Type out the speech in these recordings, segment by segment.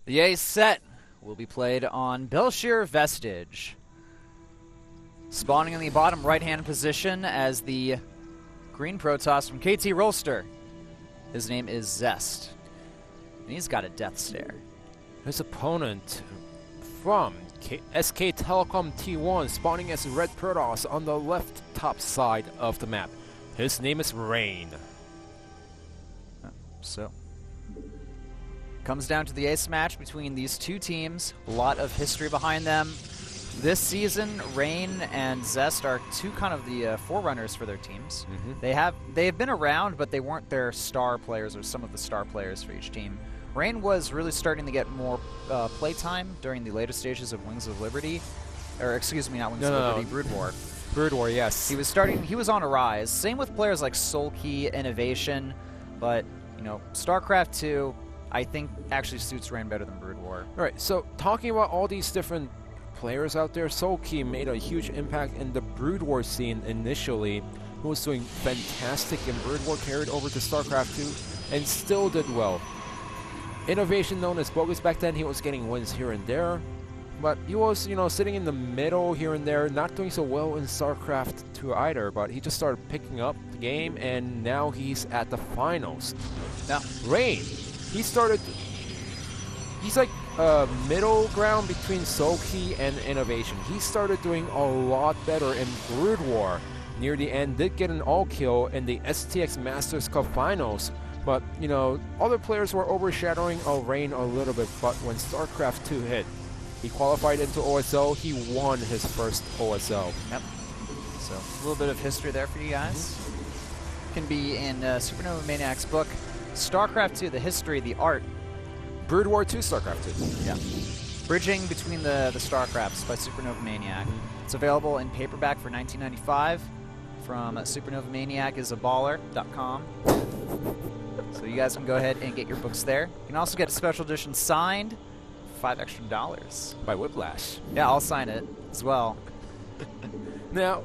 The A set will be played on Bel'Shir Vestige. Spawning in the bottom right-hand position as the green Protoss from KT Rolster. His name is Zest. And he's got a death stare. His opponent from SK Telecom T1 spawning as red Protoss on the left top side of the map. His name is Rain. So, comes down to the ace match between these two teams. A lot of history behind them. This season, Rain and Zest are two kind of the forerunners for their teams. They have been around, but they weren't their star players or some of the star players for each team. Rain was really starting to get more playtime during the later stages of Wings of Liberty, or excuse me, not Wings of Liberty, Brood War. Brood War, yes. He was on a rise. Same with players like Sulky, Innovation, but you know, Starcraft2, I think actually suits Rain better than Brood War. All right, so talking about all these different players out there, Sulky made a huge impact in the Brood War scene initially, who was doing fantastic in Brood War, carried over to Starcraft2, and still did well. Innovation, known as Bogus back then, he was getting wins here and there, but he was, you know, sitting in the middle here and there, not doing so well in StarCraft2 either, but he just started picking up the game, and now he's at the finals. Now, Rain, he's like middle ground between Sulky and Innovation. He started doing a lot better in Brood War. Near the end, did get an all-kill in the STX Masters Cup Finals, but, you know, other players were overshadowing Rain a little bit, but when StarCraft2 hit, he qualified into OSL, he won his first OSL. Yep. So, a little bit of history there for you guys. Can be in Supernova Maniac's book, StarCraft2, the history, the art. Brood War 2, StarCraft2. Yeah. Bridging between the StarCrafts by Supernova Maniac. It's available in paperback for $19.95 from supernovamaniacisaballer.com. So you guys can go ahead and get your books there. You can also get a special edition signed for $5 extra. By Whiplash. Yeah, I'll sign it as well. Now,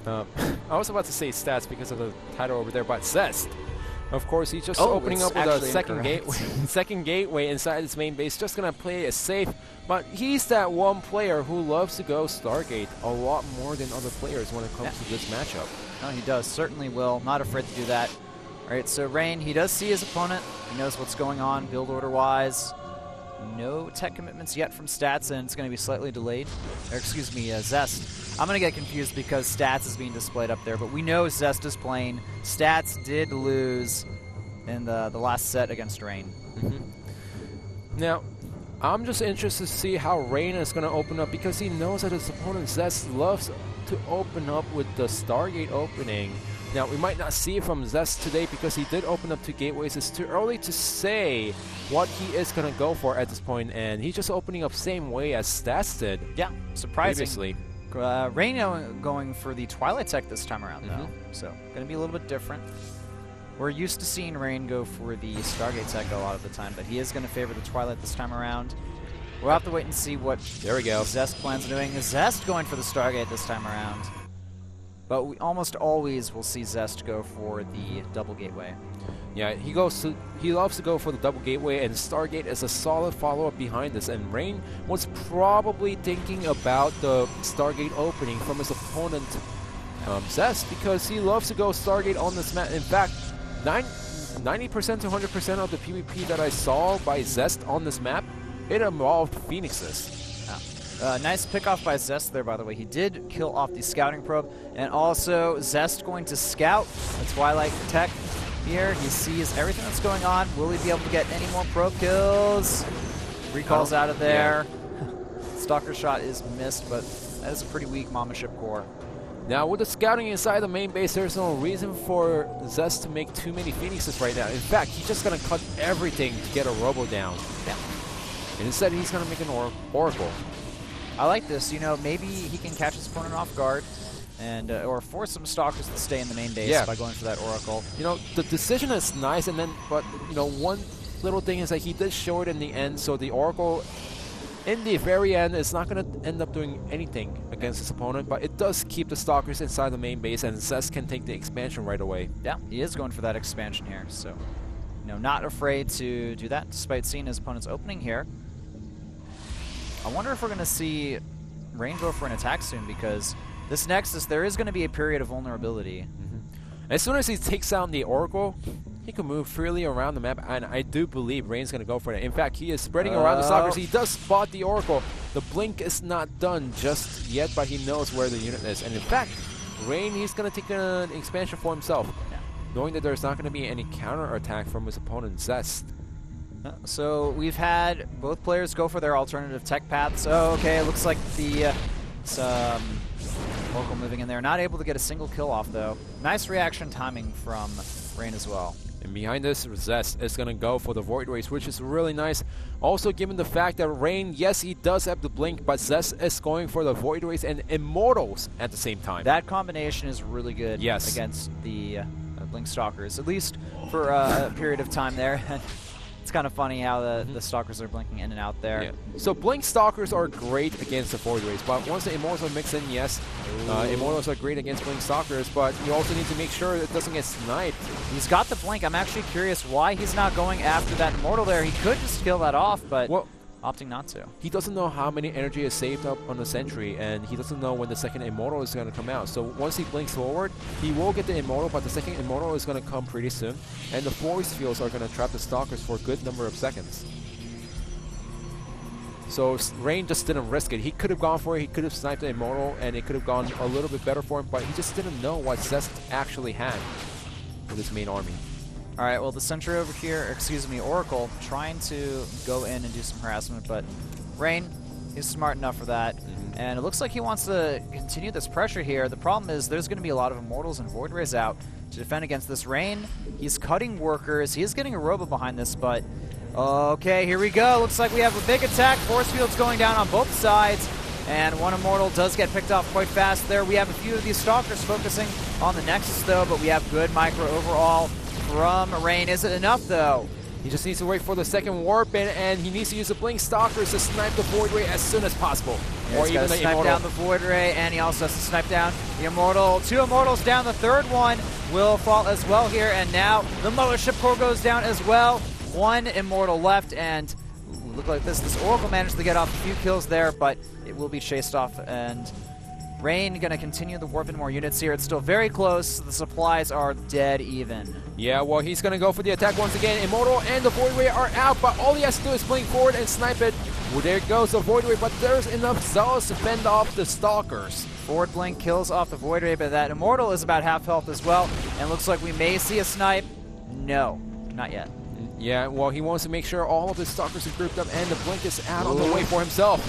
I was about to say stats because of the title over there, but Zest. Of course, he's just opening up with a second gateway inside his main base, just going to play it safe. But he's that one player who loves to go Stargate a lot more than other players when it comes to this matchup. No, he does. Certainly will. Not afraid to do that. All right, so Rain, he does see his opponent. He knows what's going on build order-wise. No tech commitments yet from Stats, and it's going to be slightly delayed. Or excuse me, Zest. I'm going to get confused because Stats is being displayed up there, but we know Zest is playing. Stats did lose in the last set against Rain. Now, I'm just interested to see how Rain is going to open up because he knows that his opponent Zest loves to open up with the Stargate opening. Now, we might not see it from Zest today because he did open up 2 gateways. It's too early to say what he is going to go for at this point, and he's just opening up same way as Stats did. Yeah, surprising. Previously. Rain going for the Twilight Tech this time around, though. So, going to be a little bit different. We're used to seeing Rain go for the Stargate Tech a lot of the time, but he is going to favor the Twilight this time around. We'll have to wait and see what Zest plans on doing. Is Zest going for the Stargate this time around? But we almost always will see Zest go for the double gateway. Yeah, he loves to go for the double gateway, and Stargate is a solid follow-up behind this. And Rain was probably thinking about the Stargate opening from his opponent, Zest, because he loves to go Stargate on this map. In fact, 90% to 100% of the PvP that I saw by Zest on this map, it involved Phoenixes. Nice pick-off by Zest there, by the way. He did kill off the scouting probe. And also, Zest going to scout the Twilight Tech here. He sees everything that's going on. Will he be able to get any more probe kills? Recalls out of there. Yeah. Stalker shot is missed, but that is a pretty weak Mama Ship core. Now, with the scouting inside the main base, there's no reason for Zest to make too many Phoenixes right now. In fact, he's just going to cut everything to get a Robo down. Yeah. And instead, he's going to make an Oracle. I like this. You know, maybe he can catch his opponent off guard and or force some Stalkers to stay in the main base by going for that Oracle. You know, the decision is nice, and then, but, you know, one little thing is that he did show it in the end, so the Oracle, in the very end, is not going to end up doing anything against his opponent, but it does keep the Stalkers inside the main base, and Zest can take the expansion right away. Yeah, he is going for that expansion here, so not afraid to do that, despite seeing his opponent's opening here. I wonder if we're going to see Rain go for an attack soon, because this Nexus, there is going to be a period of vulnerability. As soon as he takes down the Oracle, he can move freely around the map, and I do believe Rain's going to go for it. In fact, he is spreading around the Stalkers. He does spot the Oracle. The blink is not done just yet, but he knows where the unit is. And in fact, Rain, he's going to take an expansion for himself, knowing that there's not going to be any counter-attack from his opponent, Zest. So we've had both players go for their alternative tech paths. Oh, okay, it looks like the Oracle moving in there. Not able to get a single kill off, though. Nice reaction timing from Rain as well. And behind this, Zest is going to go for the Void Race, which is really nice. Also, given the fact that Rain, yes, he does have the blink, but Zest is going for the Void Race and Immortals at the same time. That combination is really good against the Blink Stalkers, at least for a period of time there. It's kind of funny how the Stalkers are blinking in and out there. Yeah. So Blink Stalkers are great against the Void Race, but once the Immortals are mixed in, yes, Immortals are great against Blink Stalkers, but you also need to make sure it doesn't get sniped. He's got the blink. I'm actually curious why he's not going after that Immortal there. He could just kill that off, but opting not to. He doesn't know how many energy is saved up on the Sentry, and he doesn't know when the second Immortal is going to come out. So once he blinks forward, he will get the Immortal, but the second Immortal is going to come pretty soon, and the force fields are going to trap the Stalkers for a good number of seconds. So Rain just didn't risk it. He could have gone for it, he could have sniped the Immortal, and it could have gone a little bit better for him, but he just didn't know what Zest actually had with his main army. All right, well, the Sentry over here, excuse me, Oracle, trying to go in and do some harassment, but Rain, he's smart enough for that. And it looks like he wants to continue this pressure here. The problem is there's going to be a lot of Immortals and Void Rays out to defend against this Rain. He's cutting workers. He is getting a Robo behind this, but okay, here we go. Looks like we have a big attack. Force fields going down on both sides. And one Immortal does get picked off quite fast there. We have a few of these Stalkers focusing on the Nexus, though, but we have good micro overall from Rain. Is it enough, though? He just needs to wait for the second warp in, and he needs to use the Blink Stalkers to snipe the Void Ray as soon as possible. Yeah, or even the snipe down the Void Ray, and he also has to snipe down the Immortal. 2 Immortals down. The third one will fall as well here, and now the Mothership Core goes down as well. 1 Immortal left, and look like this Oracle managed to get off a few kills there, but it will be chased off, and Rain going to continue to warp in more units here. It's still very close. The supplies are dead even. Yeah, well, he's going to go for the attack once again. Immortal and the Void Ray are out, but all he has to do is blink forward and snipe it. Well, there goes the Void Ray, but there's enough Zealous to fend off the Stalkers. Forward blink kills off the Void Ray, but that Immortal is about half health as well. And looks like we may see a snipe. No, not yet. Yeah, well, he wants to make sure all of his Stalkers are grouped up, and the blink is out on the way for himself.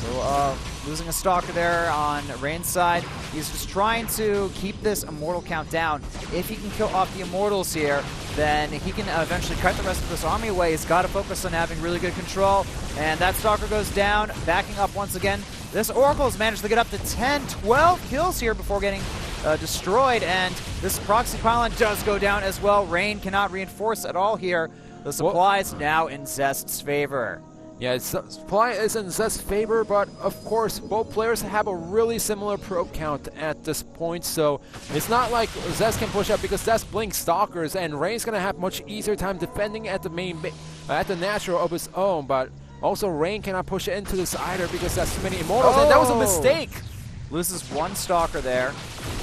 So, losing a Stalker there on Rain's side. He's just trying to keep this Immortal count down. If he can kill off the Immortals here, then he can eventually cut the rest of this army away. He's got to focus on having really good control. And that Stalker goes down, backing up once again. This Oracle has managed to get up to 10, 12 kills here before getting destroyed. And this Proxy Pylon does go down as well. Rain cannot reinforce at all here. The supplies now in Zest's favor. Yeah, supply is in Zest's favor, but of course, both players have a really similar probe count at this point, so it's not like Zest can push up because Zest blinks Stalkers, and Rain's gonna have much easier time defending at the main at the natural of his own, but also Rain cannot push into this either because that's too many Immortals, and that was a mistake! Loses 1 Stalker there.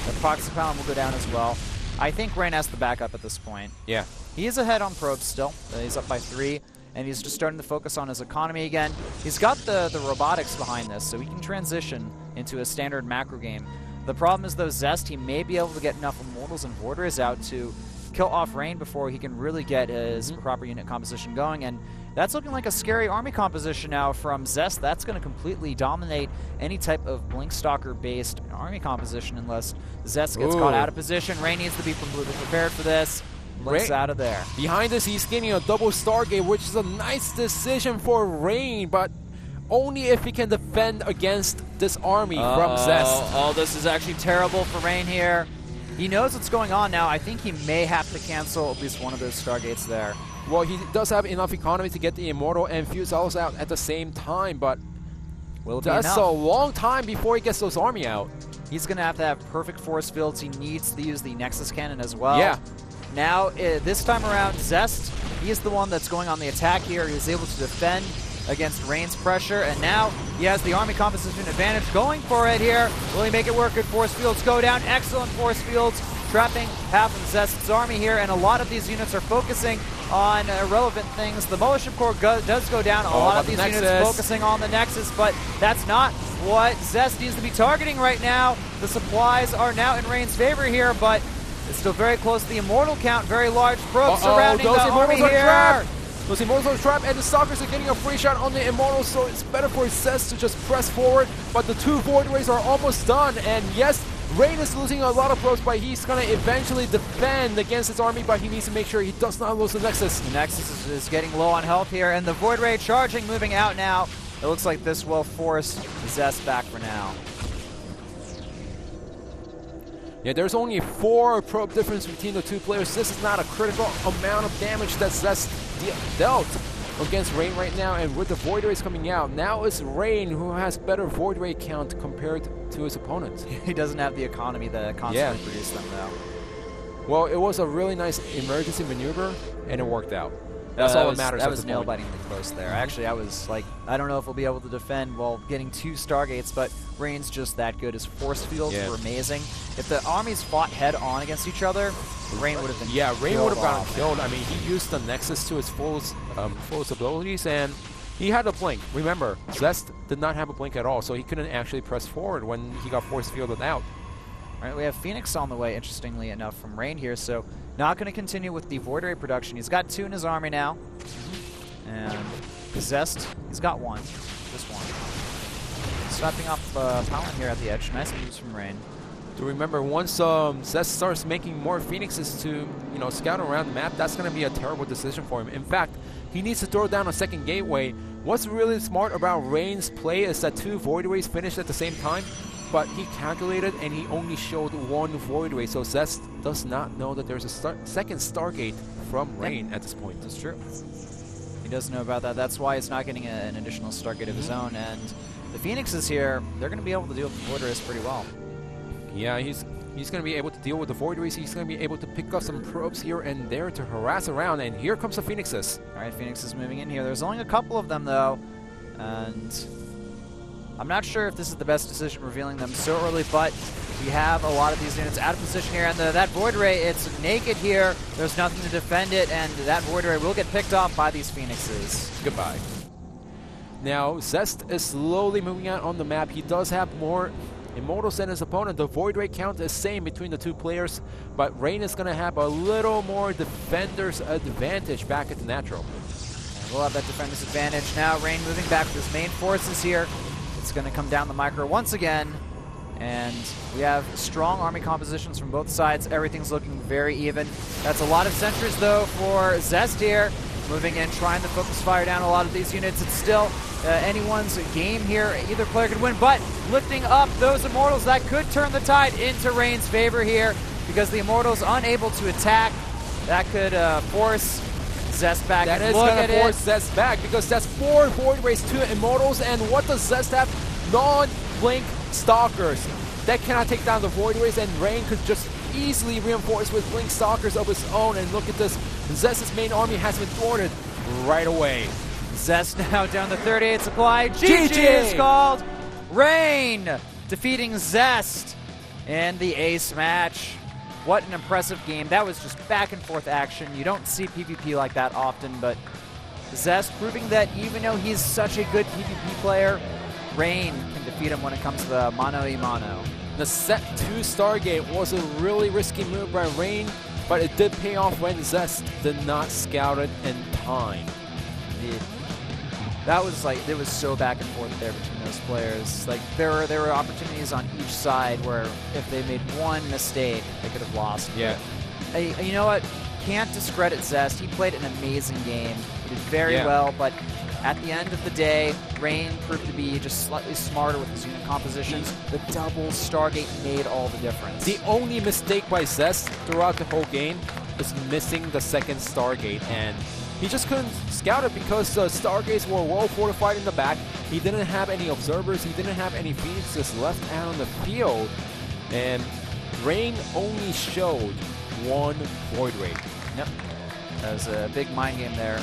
The Proxy Pylon will go down as well. I think Rain has the backup at this point. Yeah. He is ahead on probes still. He's up by 3. And he's just starting to focus on his economy again. He's got the robotics behind this, so he can transition into a standard macro game. The problem is, though, Zest, he may be able to get enough Immortals and Void Rays out to kill off Rain before he can really get his proper unit composition going. And that's looking like a scary army composition now from Zest. That's going to completely dominate any type of Blink Stalker-based army composition unless Zest gets caught out of position. Rain needs to be completely prepared for this. Blinks out of there. Behind us, he's getting a double Stargate, which is a nice decision for Rain, but only if he can defend against this army from Zest. Oh, this is actually terrible for Rain here. He knows what's going on now. I think he may have to cancel at least one of those Stargates there. Well, he does have enough economy to get the Immortal and few Zealous out at the same time, but that's a long time before he gets those army out. He's going to have perfect force fields. He needs to use the Nexus Cannon as well. Yeah. Now, this time around, Zest He's the one that's going on the attack here. He's able to defend against Rain's pressure, and now he has the army composition advantage, going for it here. Will he make it work? Good force fields go down. Excellent force fields, trapping half of Zest's army here, and a lot of these units are focusing on irrelevant things. The Militia Corps does go down. A lot of these units focusing on the Nexus, but that's not what Zest needs to be targeting right now. The supplies are now in Rain's favor here, but it's still very close to the Immortal count. Very large probes surrounding the army here. Those Immortals are trapped, and the Stalkers are getting a free shot on the Immortals, so it's better for Zest to just press forward, but the 2 Void Rays are almost done, and yes, Rain is losing a lot of probes, but he's going to eventually defend against his army, but he needs to make sure he does not lose the Nexus. The Nexus is getting low on health here, and the Void Ray charging, moving out now. It looks like this will force Zest back for now. Yeah, there's only 4 probe difference between the 2 players. This is not a critical amount of damage that Zest dealt against Rain right now, and with the Void Rays coming out, now it's Rain who has better Void Ray count compared to his opponents. He doesn't have the economy that constantly produced them, though. Well, it was a really nice emergency maneuver, and it worked out. That's all that matters. That was nail-bitingly close there. Actually, I was like, I don't know if we'll be able to defend while getting 2 Stargates, but Rain's just that good. His force fields were amazing. If the armies fought head-on against each other, Rain would have been Rain would have gotten killed. I mean, he used the Nexus to its fullest abilities, and he had a blink. Remember, Zest did not have a blink at all, so he couldn't actually press forward when he got force fielded out. All right, we have Phoenix on the way, interestingly enough, from Rain here, so not going to continue with the Void Ray production. He's got 2 in his army now. And Zest, he's got 1. Just 1. Slapping off Palin here at the edge. Nice moves from Rain. To remember, once Zest starts making more Phoenixes to, scout around the map, that's going to be a terrible decision for him. In fact, he needs to throw down a second gateway. What's really smart about Rain's play is that 2 Void Rays finished at the same time, but he calculated and he only showed 1 Void Ray, so Zest does not know that there's a second Stargate from Rain at this point. That's true. He doesn't know about that. That's why he's not getting an additional Stargate of his own, and the Phoenixes here, they're going to be able to deal with the Void Rays pretty well. Yeah, he's going to be able to deal with the Void Rays. He's going to be able to pick up some probes here and there to harass around, and here comes the Phoenixes. All right, Phoenix is moving in here. There's only a couple of them, though, and I'm not sure if this is the best decision revealing them so early, but we have a lot of these units out of position here, and that Void Ray, it's naked here. There's nothing to defend it, and that Void Ray will get picked off by these Phoenixes. Goodbye. Now, Zest is slowly moving out on the map. He does have more Immortals than his opponent. The Void Ray count is same between the 2 players, but Rain is going to have a little more defender's advantage back at the natural. And we'll have that defender's advantage. Now Rain moving back with his main forces here. It's going to come down the micro once again, and we have strong army compositions from both sides. Everything's looking very even. That's a lot of sentries, though, for Zest here. Moving in, trying to focus fire down a lot of these units. It's still anyone's game here. Either player could win, but lifting up those Immortals, that could turn the tide into Rain's favor here, because the Immortals unable to attack. That could force Zest back. That is going to force Zest back, because that's 4 Void Rays, 2 Immortals, and what does Zest have? Non-blink Stalkers. That cannot take down the Void Rays, and Rain could just easily reinforce with Blink Stalkers of his own, and look at this. Zest's main army has been thwarted right away. Zest now down to 38 supply. GG is called. Rain defeating Zest in the ace match. What an impressive game. That was just back and forth action. You don't see PvP like that often, but Zest proving that even though he's such a good PvP player, Rain can defeat him when it comes to the mano-a-mano. The set 2 Stargate was a really risky move by Rain, but it did pay off when Zest did not scout it in time. That was like, it was so back and forth there between those players. Like there were opportunities on each side where if they made one mistake, they could have lost. Yeah. But, you know what? Can't discredit Zest. He played an amazing game. He did very well, but at the end of the day, Rain proved to be just slightly smarter with his unit compositions. The double Stargate made all the difference. The only mistake by Zest throughout the whole game is missing the second Stargate, and he just couldn't scout it because the Stargates were well fortified in the back. He didn't have any observers, he didn't have any Phoenixes left out on the field, and Rain only showed 1 Void Ray. Yep. As a big mind game there